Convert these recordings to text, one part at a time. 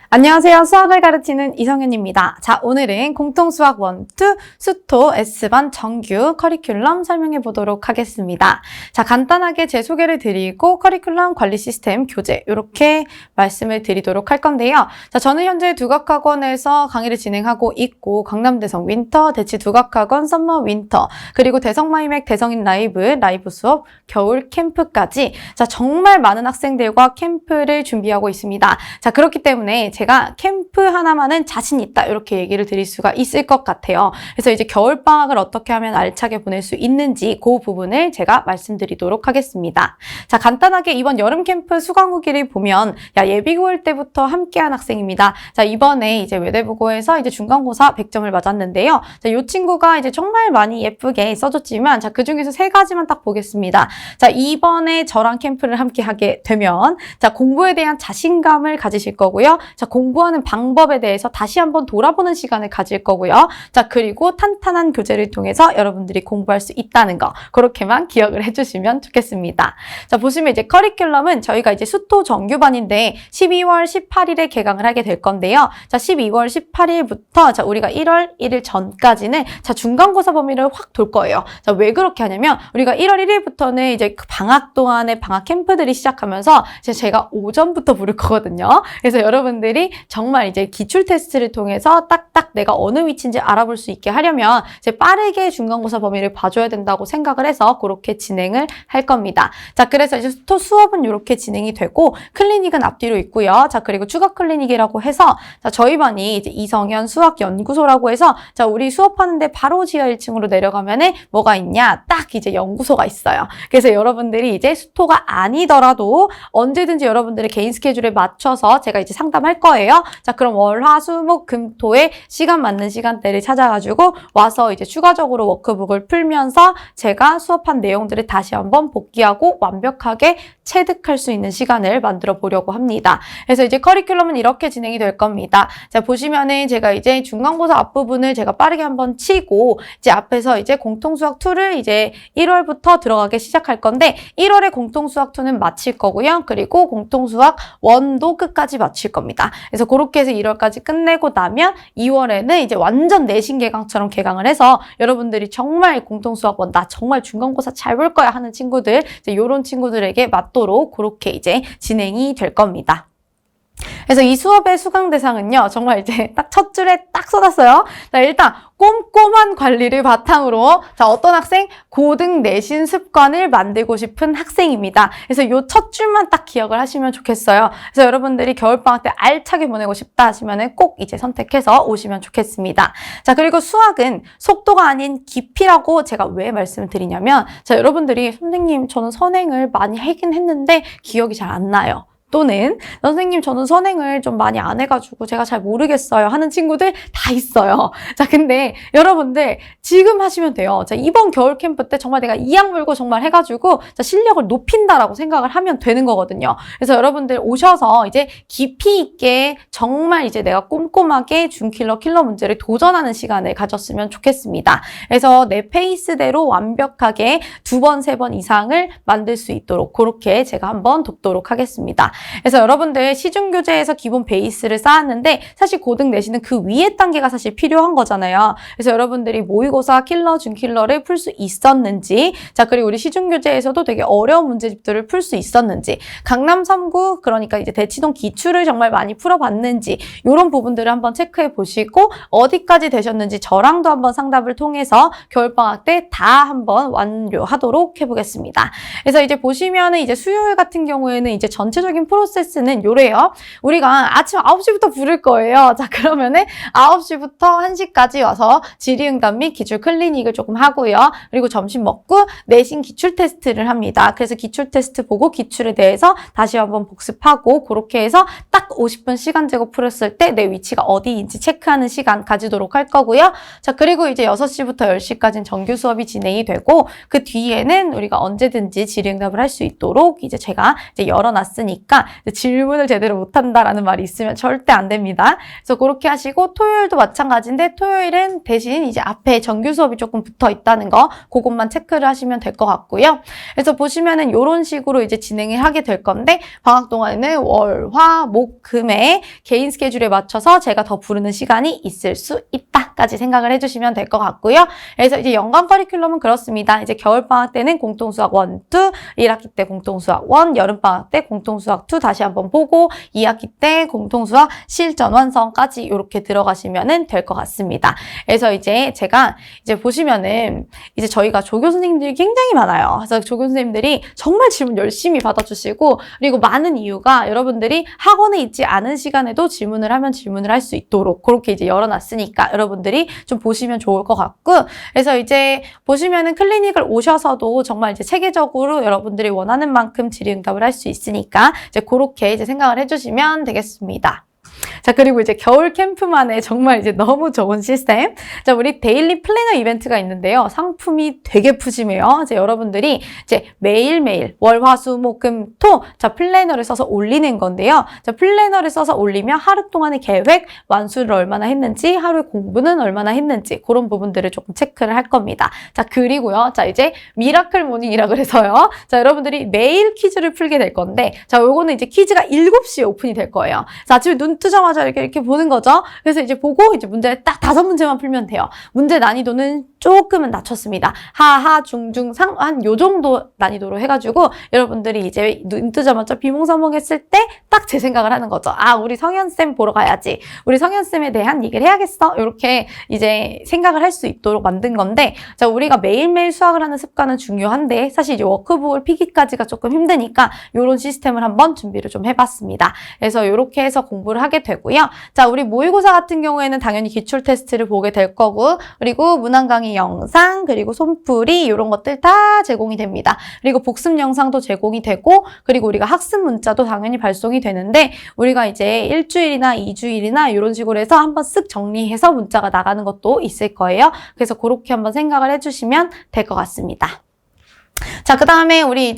안녕하세요. 수학을 가르치는 이성윤입니다. 자, 오늘은 공통수학 1, 2, 수토 S반 정규 커리큘럼 설명해 보도록 하겠습니다. 자, 간단하게 제 소개를 드리고 커리큘럼 관리 시스템 교재 이렇게 말씀을 드리도록 할 건데요. 자, 저는 현재 두각학원에서 강의를 진행하고 있고 강남대성 윈터, 대치 두각학원 썸머 윈터, 그리고 대성마이맥 대성인 라이브 수업, 겨울 캠프까지 자, 정말 많은 학생들과 캠프를 준비하고 있습니다. 자, 그렇기 때문에 제가 캠프 하나만은 자신 있다 이렇게 얘기를 드릴 수가 있을 것 같아요. 그래서 이제 겨울방학을 어떻게 하면 알차게 보낼 수 있는지 그 부분을 제가 말씀드리도록 하겠습니다. 자, 간단하게 이번 여름 캠프 수강 후기를 보면 예비 9월 때부터 함께한 학생입니다. 자, 이번에 이제 외대부고에서 이제 중간고사 100점을 맞았는데요. 자, 이 친구가 이제 정말 많이 예쁘게 써줬지만 자, 그 중에서 3가지만 딱 보겠습니다. 자, 이번에 저랑 캠프를 함께 하게 되면 자, 공부에 대한 자신감을 가지실 거고요. 자, 공부하는 방법에 대해서 다시 한번 돌아보는 시간을 가질 거고요. 자, 그리고 탄탄한 교재를 통해서 여러분들이 공부할 수 있다는 거 그렇게만 기억을 해주시면 좋겠습니다. 자, 보시면 이제 커리큘럼은 저희가 이제 수토 정규반인데 12월 18일에 개강을 하게 될 건데요. 자, 12월 18일부터 자, 우리가 1월 1일 전까지는 자, 중간고사 범위를 확 돌 거예요. 자, 왜 그렇게 하냐면 우리가 1월 1일부터는 이제 그 방학 동안에 방학 캠프들이 시작하면서 이제 제가 오전부터 부를 거거든요. 그래서 여러분들이 정말 이제 기출 테스트를 통해서 딱딱 내가 어느 위치인지 알아볼 수 있게 하려면 이제 빠르게 중간고사 범위를 봐줘야 된다고 생각을 해서 그렇게 진행을 할 겁니다. 자, 그래서 이제 수업은 이렇게 진행이 되고 클리닉은 앞뒤로 있고요. 자, 그리고 추가 클리닉이라고 해서 자, 저희 반이 이제 이성현 수학연구소라고 해서 자, 우리 수업하는데 바로 지하 1층으로 내려가면은 뭐가 있냐? 딱 이제 연구소가 있어요. 그래서 여러분들이 이제 수토가 아니더라도 언제든지 여러분들의 개인 스케줄에 맞춰서 제가 이제 상담할 거예요. 자, 그럼 월, 화, 수, 목, 금, 토에 시간 맞는 시간대를 찾아가지고 와서 이제 추가적으로 워크북을 풀면서 제가 수업한 내용들을 다시 한번 복기하고 완벽하게 체득할 수 있는 시간을 만들어 보려고 합니다. 그래서 이제 커리큘럼은 이렇게 진행이 될 겁니다. 자, 보시면은 제가 이제 중간고사 앞부분을 제가 빠르게 한번 치고 이제 앞에서 이제 공통수학 2를 이제 1월부터 들어가기 시작할 건데 1월에 공통수학 2는 마칠 거고요. 그리고 공통수학 1도 끝까지 마칠 겁니다. 그래서 그렇게 해서 1월까지 끝내고 나면 2월에는 이제 완전 내신 개강처럼 개강을 해서 여러분들이 정말 공통수학 1, 나 정말 중간고사 잘 볼 거야 하는 친구들, 이제 이런 친구들에게 맞도록 그렇게 이제 진행이 될 겁니다. 그래서 이 수업의 수강 대상은요, 정말 이제 딱 첫 줄에 딱 쏟았어요. 자, 일단 꼼꼼한 관리를 바탕으로 자, 어떤 학생? 고등 내신 습관을 만들고 싶은 학생입니다. 그래서 이 첫 줄만 딱 기억을 하시면 좋겠어요. 그래서 여러분들이 겨울방학 때 알차게 보내고 싶다 하시면은 꼭 이제 선택해서 오시면 좋겠습니다. 자, 그리고 수학은 속도가 아닌 깊이라고 제가 왜 말씀을 드리냐면 자, 여러분들이 선생님 저는 선행을 많이 하긴 했는데 기억이 잘 안 나요. 또는 선생님 저는 선행을 좀 많이 안 해가지고 제가 잘 모르겠어요 하는 친구들 다 있어요. 자, 근데 여러분들 지금 하시면 돼요. 자, 이번 겨울 캠프 때 정말 내가 이악 물고 정말 해가지고 자, 실력을 높인다라고 생각을 하면 되는 거거든요. 그래서 여러분들 오셔서 이제 깊이 있게 정말 이제 내가 꼼꼼하게 준킬러 킬러 문제를 도전하는 시간을 가졌으면 좋겠습니다. 그래서 내 페이스대로 완벽하게 2번, 3번 이상을 만들 수 있도록 그렇게 제가 한번 돕도록 하겠습니다. 그래서 여러분들 시중교재에서 기본 베이스를 쌓았는데 사실 고등 내신은 그 위에 단계가 사실 필요한 거잖아요. 그래서 여러분들이 모의고사 킬러, 준킬러를 풀 수 있었는지 자, 그리고 우리 시중교재에서도 되게 어려운 문제집들을 풀 수 있었는지 강남 3구 그러니까 이제 대치동 기출을 정말 많이 풀어봤는지 이런 부분들을 한번 체크해 보시고 어디까지 되셨는지 저랑도 한번 상담을 통해서 겨울방학 때 다 한번 완료하도록 해보겠습니다. 그래서 이제 보시면은 이제 수요일 같은 경우에는 이제 전체적인 프로세스는 요래요. 우리가 아침 9시부터 부를 거예요. 자, 그러면은 9시부터 1시까지 와서 질의응답 및 기출 클리닉을 조금 하고요. 그리고 점심 먹고 내신 기출 테스트를 합니다. 그래서 기출 테스트 보고 기출에 대해서 다시 한번 복습하고 그렇게 해서 딱 50분 시간 제거 풀었을 때 내 위치가 어디인지 체크하는 시간 가지도록 할 거고요. 자, 그리고 이제 6시부터 10시까지는 정규 수업이 진행이 되고 그 뒤에는 우리가 언제든지 질의응답을 할 수 있도록 이제 제가 이제 열어놨으니까 있으니까 질문을 제대로 못한다라는 말이 있으면 절대 안 됩니다. 그래서 그렇게 하시고 토요일도 마찬가지인데 토요일은 대신 이제 앞에 정규 수업이 조금 붙어 있다는 거 그것만 체크를 하시면 될 것 같고요. 그래서 보시면은 이런 식으로 이제 진행을 하게 될 건데 방학 동안에는 월, 화, 목, 금에 개인 스케줄에 맞춰서 제가 더 부르는 시간이 있을 수 있다까지 생각을 해주시면 될 것 같고요. 그래서 이제 연간 커리큘럼은 그렇습니다. 이제 겨울방학 때는 공통수학 1, 2, 1학기 때 공통수학 1, 여름방학 때 공통수학 2 다시 한번 보고 2학기 때 공통수학 실전 완성까지 이렇게 들어가시면 될 것 같습니다. 그래서 이제 제가 이제 보시면은 이제 저희가 조교 선생님들이 굉장히 많아요. 그래서 조교 선생님들이 정말 질문 열심히 받아주시고 그리고 많은 이유가 여러분들이 학원에 있지 않은 시간에도 질문을 하면 질문을 할 수 있도록 그렇게 이제 열어놨으니까 여러분들이 좀 보시면 좋을 것 같고 그래서 이제 보시면은 클리닉을 오셔서도 정말 이제 체계적으로 여러분들이 원하는 만큼 질의응답을 할 수 있으니까 이제 그렇게 이제 생각을 해주시면 되겠습니다. 자, 그리고 이제 겨울 캠프만의 정말 이제 너무 좋은 시스템. 자, 우리 데일리 플래너 이벤트가 있는데요. 상품이 되게 푸짐해요. 이제 여러분들이 이제 매일매일 월, 화, 수, 목, 금, 토. 자, 플래너를 써서 올리는 건데요. 자, 플래너를 써서 올리면 하루 동안의 계획, 완수를 얼마나 했는지, 하루에 공부는 얼마나 했는지, 그런 부분들을 조금 체크를 할 겁니다. 자, 그리고요. 자, 이제 미라클 모닝이라 그래서요. 자, 여러분들이 매일 퀴즈를 풀게 될 건데, 자, 요거는 이제 퀴즈가 7시에 오픈이 될 거예요. 자, 아침에 눈 뜨자마자 이렇게 보는 거죠. 그래서 이제 보고 이제 문제를 딱 5문제만 풀면 돼요. 문제 난이도는 조금은 낮췄습니다. 하하, 중중, 상, 한 요 정도 난이도로 해가지고 여러분들이 이제 눈 뜨자마자 비몽사몽 했을 때 딱 제 생각을 하는 거죠. 아, 우리 성현쌤 보러 가야지. 우리 성현쌤에 대한 얘기를 해야겠어. 이렇게 이제 생각을 할 수 있도록 만든 건데 자, 우리가 매일매일 수학을 하는 습관은 중요한데 사실 이제 워크북을 피기까지가 조금 힘드니까 이런 시스템을 한번 준비를 좀 해봤습니다. 그래서 이렇게 해서 공부를 하게 되고요. 자, 우리 모의고사 같은 경우에는 당연히 기출 테스트를 보게 될 거고 그리고 문항 강의 영상 그리고 손풀이 이런 것들 다 제공이 됩니다. 그리고 복습 영상도 제공이 되고 그리고 우리가 학습 문자도 당연히 발송이 되는데 우리가 이제 일주일이나 2주일이나 이런 식으로 해서 한번 쓱 정리해서 문자가 나가는 것도 있을 거예요. 그래서 그렇게 한번 생각을 해주시면 될 것 같습니다. 자, 그 다음에 우리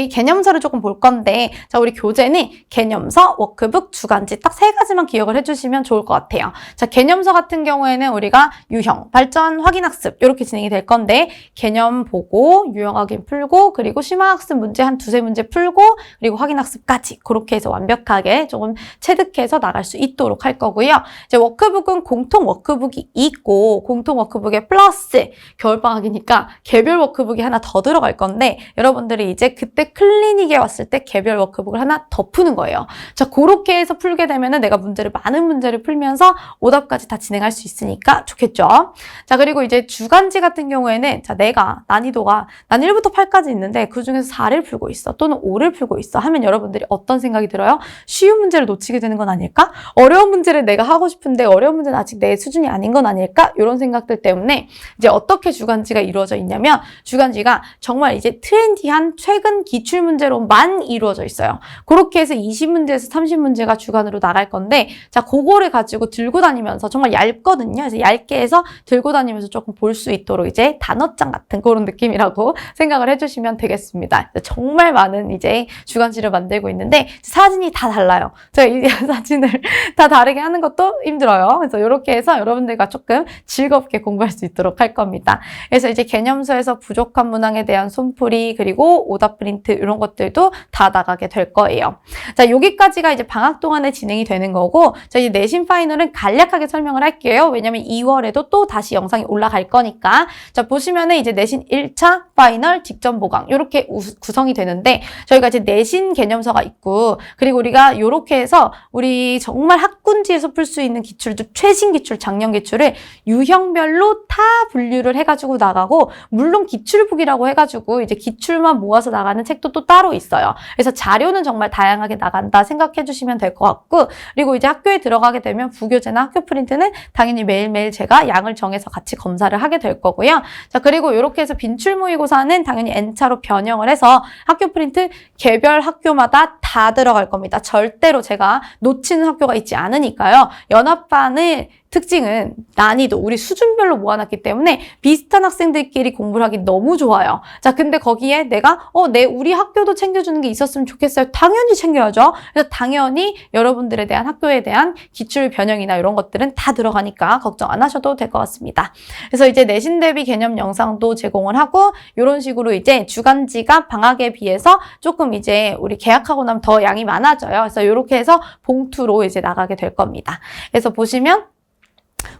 개념서를 조금 볼 건데, 자, 우리 교재는 개념서, 워크북, 주간지 딱 3가지만 기억을 해주시면 좋을 것 같아요. 자, 개념서 같은 경우에는 우리가 유형, 발전, 확인학습 이렇게 진행이 될 건데, 개념 보고, 유형 확인 풀고, 그리고 심화학습 문제 한 2-3문제 풀고, 그리고 확인학습까지 그렇게 해서 완벽하게 조금 체득해서 나갈 수 있도록 할 거고요. 이제 워크북은 공통 워크북이 있고, 공통 워크북에 플러스 겨울방학이니까 개별 워크북이 하나 더 들어갈 건데 여러분들이 이제 그때 클리닉에 왔을 때 개별 워크북을 하나 더 푸는 거예요. 자, 그렇게 해서 풀게 되면은 내가 많은 문제를 풀면서 오답까지 다 진행할 수 있으니까 좋겠죠. 자, 그리고 이제 주간지 같은 경우에는 자, 내가 난이도가 난 1부터 8까지 있는데 그 중에서 4를 풀고 있어 또는 5를 풀고 있어 하면 여러분들이 어떤 생각이 들어요? 쉬운 문제를 놓치게 되는 건 아닐까? 어려운 문제를 내가 하고 싶은데 어려운 문제는 아직 내 수준이 아닌 건 아닐까? 이런 생각들 때문에 이제 어떻게 주간지가 이루어져 있냐면 주간지가 정말 이제 트렌디한 최근 기출문제로만 이루어져 있어요. 그렇게 해서 20문제에서 30문제가 주간으로 나갈 건데 자, 그거를 가지고 들고 다니면서 정말 얇거든요. 그래서 얇게 해서 들고 다니면서 조금 볼 수 있도록 이제 단어장 같은 그런 느낌이라고 생각을 해주시면 되겠습니다. 정말 많은 이제 주간지를 만들고 있는데 사진이 다 달라요. 제가 이 사진을 다 다르게 하는 것도 힘들어요. 그래서 이렇게 해서 여러분들과 조금 즐겁게 공부할 수 있도록 할 겁니다. 그래서 이제 개념서에서 부족한 문항에 대한 손풀이 그리고 오답 프린트 이런 것들도 다 나가게 될 거예요. 자, 여기까지가 이제 방학 동안에 진행이 되는 거고 자, 이제 내신 파이널은 간략하게 설명을 할게요. 왜냐면 2월에도 또 다시 영상이 올라갈 거니까. 자, 보시면은 이제 내신 1차 파이널 직전 보강 이렇게 구성이 되는데 저희가 이제 내신 개념서가 있고 그리고 우리가 이렇게 해서 우리 정말 학군지에서 풀 수 있는 기출도 최신 기출, 작년 기출을 유형별로 타 분류를 해가지고 나가고 물론 기출북이라고 해가지고 이제 기출만 모아서 나가는 책도 또 따로 있어요. 그래서 자료는 정말 다양하게 나간다 생각해 주시면 될 것 같고 그리고 이제 학교에 들어가게 되면 부교재나 학교 프린트는 당연히 매일매일 제가 양을 정해서 같이 검사를 하게 될 거고요. 자, 그리고 이렇게 해서 빈출 모의고사는 당연히 N차로 변형을 해서 학교 프린트 개별 학교마다 다 들어갈 겁니다. 절대로 제가 놓치는 학교가 있지 않으니까요. 연합반을 특징은 난이도, 우리 수준별로 모아놨기 때문에 비슷한 학생들끼리 공부를 하기 너무 좋아요. 자, 근데 거기에 내가 우리 학교도 챙겨주는 게 있었으면 좋겠어요. 당연히 챙겨야죠. 그래서 당연히 여러분들에 대한 학교에 대한 기출 변형이나 이런 것들은 다 들어가니까 걱정 안 하셔도 될 것 같습니다. 그래서 이제 내신 대비 개념 영상도 제공을 하고 이런 식으로 이제 주간지가 방학에 비해서 조금 이제 우리 개학하고 나면 더 양이 많아져요. 그래서 이렇게 해서 봉투로 이제 나가게 될 겁니다. 그래서 보시면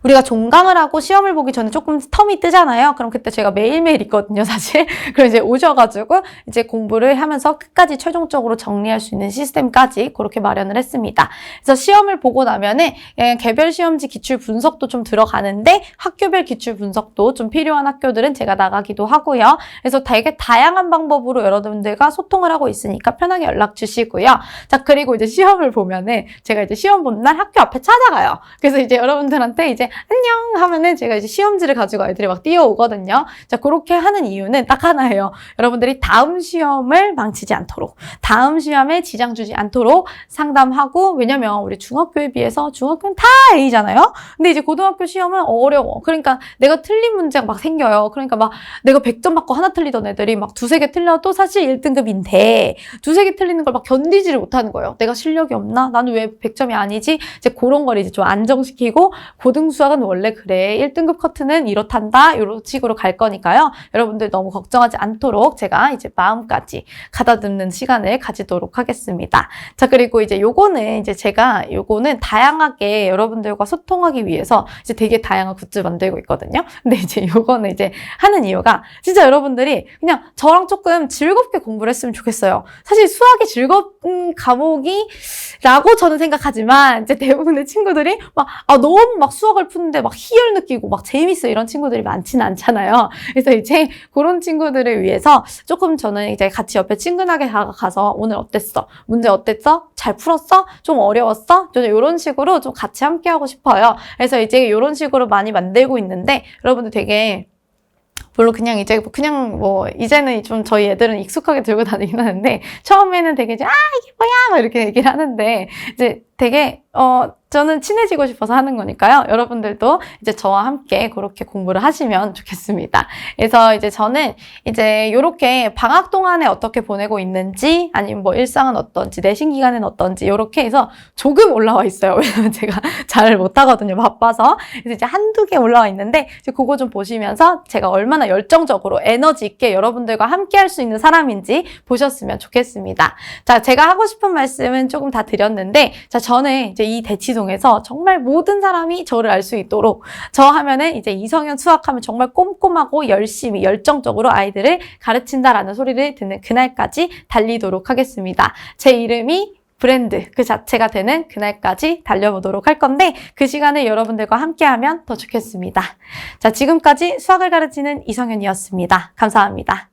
우리가 종강을 하고 시험을 보기 전에 조금 텀이 뜨잖아요. 그럼 그때 제가 매일매일 있거든요, 사실. 그럼 이제 오셔가지고 이제 공부를 하면서 끝까지 최종적으로 정리할 수 있는 시스템까지 그렇게 마련을 했습니다. 그래서 시험을 보고 나면은 개별 시험지 기출 분석도 좀 들어가는데 학교별 기출 분석도 좀 필요한 학교들은 제가 나가기도 하고요. 그래서 되게 다양한 방법으로 여러분들과 소통을 하고 있으니까 편하게 연락 주시고요. 자, 그리고 이제 시험을 보면은 제가 이제 시험 보는 날 학교 앞에 찾아가요. 그래서 이제 여러분들한테 이제 안녕 하면은 제가 이제 시험지를 가지고 아이들이 막 뛰어오거든요. 자, 그렇게 하는 이유는 딱 하나예요. 여러분들이 다음 시험을 망치지 않도록, 다음 시험에 지장 주지 않도록 상담하고, 왜냐면 우리 중학교에 비해서 중학교는 다 A잖아요. 근데 이제 고등학교 시험은 어려워. 그러니까 내가 틀린 문제가 막 생겨요. 그러니까 막 내가 100점 맞고 하나 틀리던 애들이 막 두세 개 틀려도 사실 1등급인데 두세 개 틀리는 걸 막 견디지를 못하는 거예요. 내가 실력이 없나? 나는 왜 100점이 아니지? 이제 그런 걸 이제 좀 안정시키고, 고등 수학은 원래 그래. 1등급 커트는 이렇단다. 이런 식으로 갈 거니까요. 여러분들 너무 걱정하지 않도록 제가 이제 마음까지 가다듬는 시간을 가지도록 하겠습니다. 자, 그리고 이제 요거는 다양하게 여러분들과 소통하기 위해서 이제 되게 다양한 굿즈 만들고 있거든요. 근데 이제 요거는 이제 하는 이유가 진짜 여러분들이 그냥 저랑 조금 즐겁게 공부를 했으면 좋겠어요. 사실 수학이 즐거운 과목이라고 저는 생각하지만 이제 대부분의 친구들이 너무 막 수학을 푸는데 막 희열 느끼고 막 재밌어 이런 친구들이 많지는 않잖아요. 그래서 이제 그런 친구들을 위해서 조금 저는 이제 같이 옆에 친근하게 다가가서 오늘 어땠어? 문제 어땠어? 잘 풀었어? 좀 어려웠어? 저는 이런 식으로 좀 같이 함께 하고 싶어요. 그래서 이제 이런 식으로 많이 만들고 있는데 여러분들 되게 물론 이제는 좀 저희 애들은 익숙하게 들고 다니긴 하는데 처음에는 되게 이제 이게 뭐야 막 이렇게 얘기를 하는데 이제 되게 저는 친해지고 싶어서 하는 거니까요. 여러분들도 이제 저와 함께 그렇게 공부를 하시면 좋겠습니다. 그래서 이제 저는 이제 이렇게 방학 동안에 어떻게 보내고 있는지 아니면 뭐 일상은 어떤지 내신 기간은 어떤지 이렇게 해서 조금 올라와 있어요. 왜냐면 제가 잘 못하거든요. 바빠서. 그래서 이제 한두 개 올라와 있는데 이제 그거 좀 보시면서 제가 얼마나 열정적으로 에너지 있게 여러분들과 함께 할 수 있는 사람인지 보셨으면 좋겠습니다. 자, 제가 하고 싶은 말씀은 조금 다 드렸는데 자, 저는 이제 이 대치동에서 정말 모든 사람이 저를 알 수 있도록 저 하면은 이제 이성현 수학하면 정말 꼼꼼하고 열심히 열정적으로 아이들을 가르친다라는 소리를 듣는 그날까지 달리도록 하겠습니다. 제 이름이 브랜드 그 자체가 되는 그날까지 달려보도록 할 건데 그 시간을 여러분들과 함께하면 더 좋겠습니다. 자, 지금까지 수학을 가르치는 이성현이었습니다. 감사합니다.